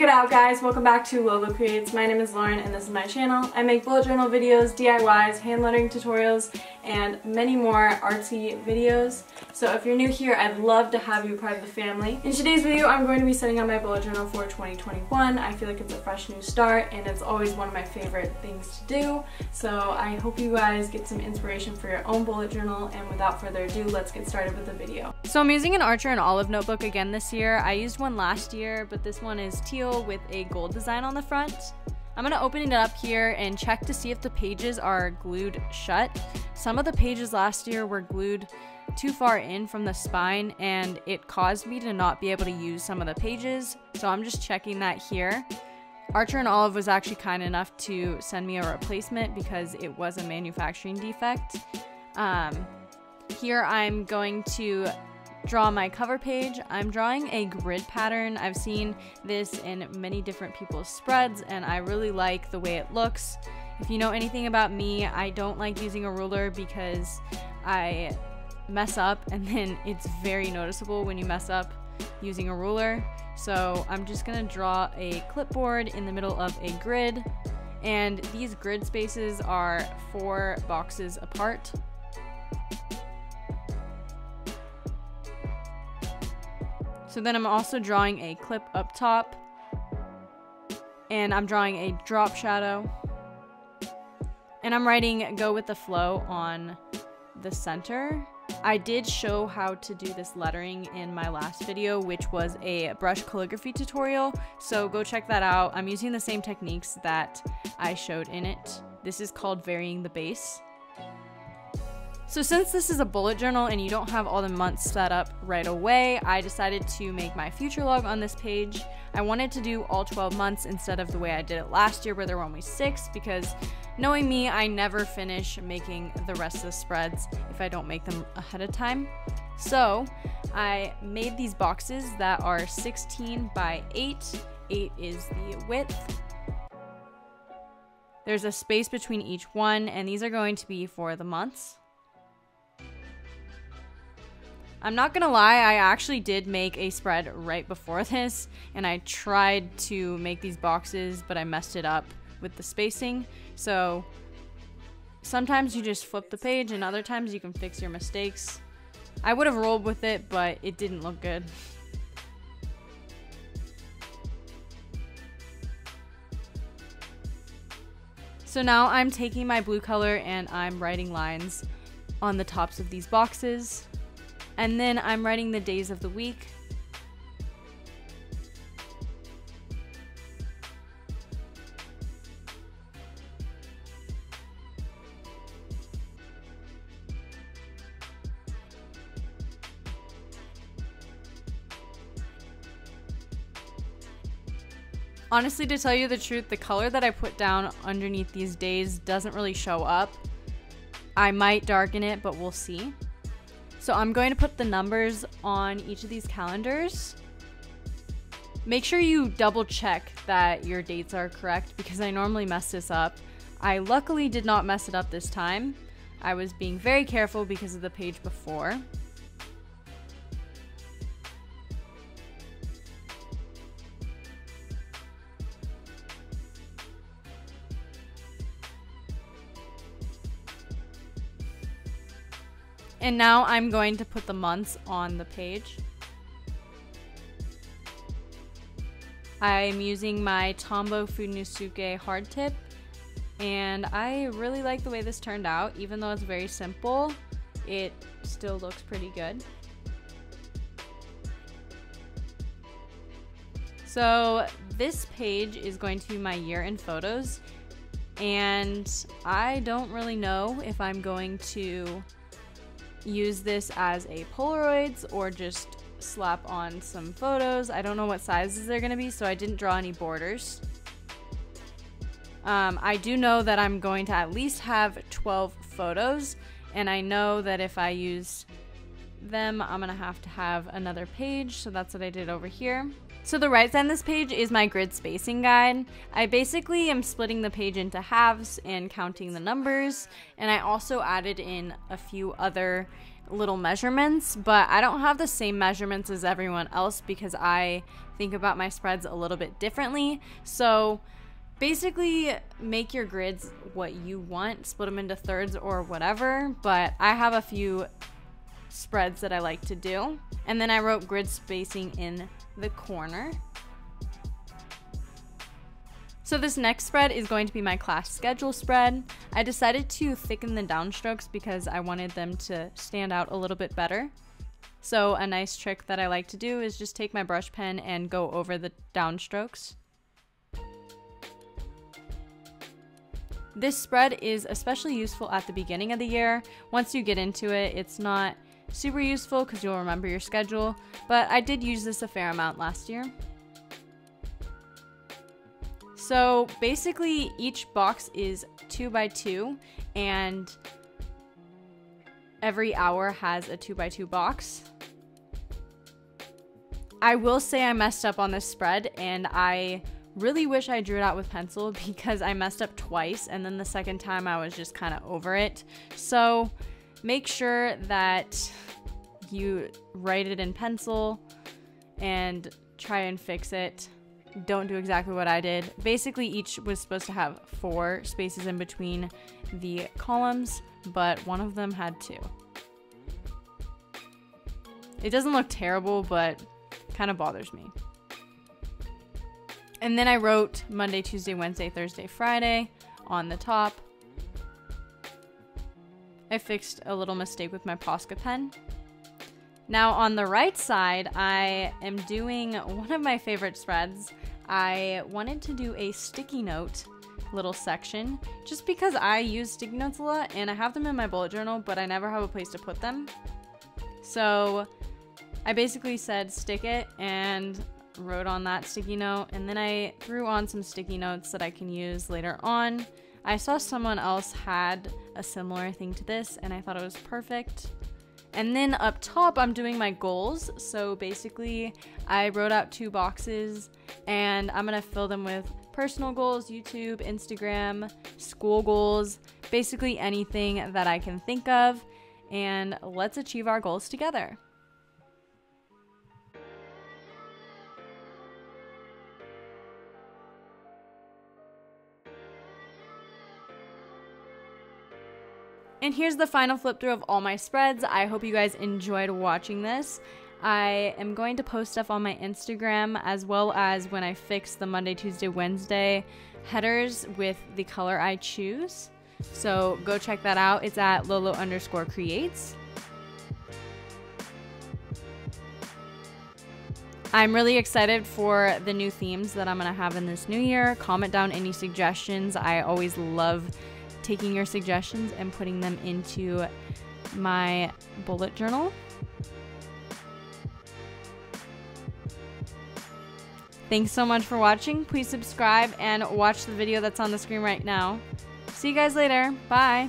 Check it out, guys. Welcome back to Lolo Creates. My name is Lauren and this is my channel. I make bullet journal videos, DIYs, hand lettering tutorials, and many more artsy videos. So if you're new here, I'd love to have you part of the family. In today's video, I'm going to be setting up my bullet journal for 2021. I feel like it's a fresh new start and it's always one of my favorite things to do. So I hope you guys get some inspiration for your own bullet journal, and without further ado, let's get started with the video. So I'm using an Archer and Olive notebook again this year. I used one last year, but this one is teal with a gold design on the front. I'm gonna open it up here and check to see if the pages are glued shut. Some of the pages last year were glued too far in from the spine and it caused me to not be able to use some of the pages. So I'm just checking that here. Archer and Olive was actually kind enough to send me a replacement because it was a manufacturing defect. Here I'm going to draw my cover page. I'm drawing a grid pattern. I've seen this in many different people's spreads and I really like the way it looks. If you know anything about me, I don't like using a ruler because I mess up and then it's very noticeable when you mess up using a ruler. So I'm just gonna draw a clipboard in the middle of a grid, and these grid spaces are 4 boxes apart. So then I'm also drawing a clip up top, and I'm drawing a drop shadow, and I'm writing "Go with the flow" on the center. I did show how to do this lettering in my last video, which was a brush calligraphy tutorial, so go check that out. I'm using the same techniques that I showed in it. This is called varying the base. So since this is a bullet journal and you don't have all the months set up right away, I decided to make my future log on this page. I wanted to do all 12 months instead of the way I did it last year where there were only 6, because knowing me, I never finish making the rest of the spreads if I don't make them ahead of time. So I made these boxes that are 16 by 8. 8 is the width. There's a space between each one, and these are going to be for the months. I'm not gonna lie, I actually did make a spread right before this, and I tried to make these boxes, but I messed it up with the spacing. So sometimes you just flip the page, and other times you can fix your mistakes. I would have rolled with it, but it didn't look good. So now I'm taking my blue color and I'm writing lines on the tops of these boxes. And then I'm writing the days of the week. Honestly, to tell you the truth, the color that I put down underneath these days doesn't really show up. I might darken it, but we'll see. So I'm going to put the numbers on each of these calendars. Make sure you double check that your dates are correct because I normally mess this up. I luckily did not mess it up this time. I was being very careful because of the page before. And now I'm going to put the months on the page. I'm using my Tombow Funusuke hard tip, and I really like the way this turned out. Even though it's very simple, it still looks pretty good. So this page is going to be my year in photos, and I don't really know if I'm going to use this as a Polaroids or just slap on some photos. I don't know what sizes they're gonna be, so I didn't draw any borders. I do know that I'm going to at least have 12 photos, and I know that if I use them, I'm gonna have to have another page, so that's what I did over here. So the right side of this page is my grid spacing guide. I basically am splitting the page into halves and counting the numbers, and I also added in a few other little measurements, but I don't have the same measurements as everyone else because I think about my spreads a little bit differently. So basically make your grids what you want, split them into thirds or whatever, but I have a few spreads that I like to do. And then I wrote grid spacing in the corner. So this next spread is going to be my class schedule spread. I decided to thicken the downstrokes because I wanted them to stand out a little bit better. So a nice trick that I like to do is just take my brush pen and go over the downstrokes. This spread is especially useful at the beginning of the year. Once you get into it, it's not super useful because you'll remember your schedule, but I did use this a fair amount last year. So basically each box is 2 by 2 and every hour has a 2 by 2 box. I will say I messed up on this spread and I really wish I drew it out with pencil because I messed up twice and then the second time I was just kind of over it. So make sure that you write it in pencil and try and fix it. Don't do exactly what I did. Basically, each was supposed to have 4 spaces in between the columns, but one of them had 2. It doesn't look terrible, but kind of bothers me. And then I wrote Monday, Tuesday, Wednesday, Thursday, Friday on the top. I fixed a little mistake with my Posca pen. Now on the right side, I am doing one of my favorite spreads. I wanted to do a sticky note little section just because I use sticky notes a lot and I have them in my bullet journal, but I never have a place to put them. So I basically said stick it and wrote on that sticky note, and then I threw on some sticky notes that I can use later on. I saw someone else had a similar thing to this and I thought it was perfect. And then up top, I'm doing my goals. So basically, I wrote out 2 boxes and I'm gonna fill them with personal goals, YouTube, Instagram, school goals, basically anything that I can think of. And let's achieve our goals together. And here's the final flip through of all my spreads. I hope you guys enjoyed watching this. I am going to post stuff on my Instagram as well as when I fix the Monday, Tuesday, Wednesday headers with the color I choose. So go check that out. It's at Lolo_creates. I'm really excited for the new themes that I'm gonna have in this new year. Comment down any suggestions. I always love taking your suggestions and putting them into my bullet journal. Thanks so much for watching. Please subscribe and watch the video that's on the screen right now. See you guys later. Bye.